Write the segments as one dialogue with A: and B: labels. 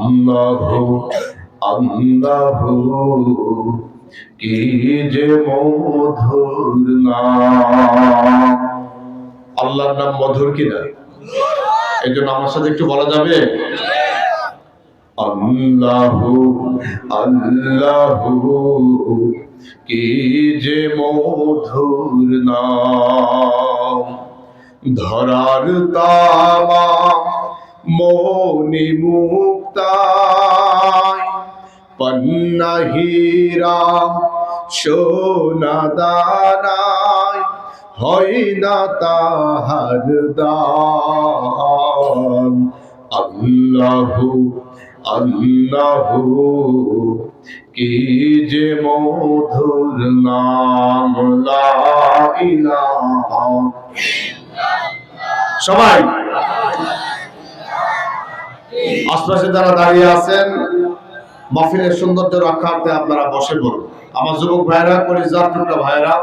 A: আল্লাহু আল্লাহু কি যে মধুর নাম। আল্লাহর নাম মধুর কিনা? এই জন্য আমার সাথে একটু বলা যাবে আল্লাহু আল্লাহু কি যে মধুর নাম। ধরার তামা মনি মুক্তায় পন্না হীরা সোনা দানায় হয় না তাহার দাম। আল্লাহু আল্লাহু কি যে মধুর নাম। লা ইলাহা সবাই আশপাশে যারা দাঁড়িয়ে আছেন মাহফিলের সৌন্দর্য রক্ষার্থে আপনারা বসে পড়ুন। আমার যুবক ভাইরা, কলিজার টুকরা ভাইরা,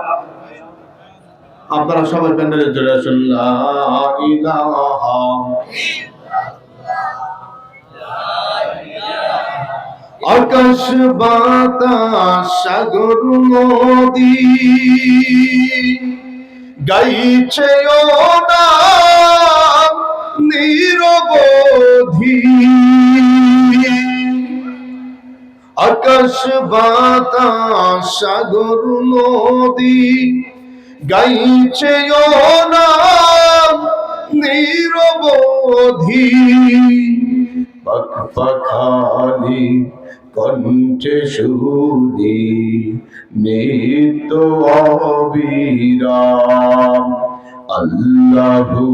A: আপনারা সবাই প্যান্ডেলে চলে আসুন। লা ইলাহা আকাশ বাতাস সাগর নদী গাইছে ও নাম নিরবধি। আকাশ বাতাস সাগর নদী গাইছে ও নাম নিরবধি। পাখালি কণ্ঠে শুনি নিত্য অবিরাম। আল্লাহু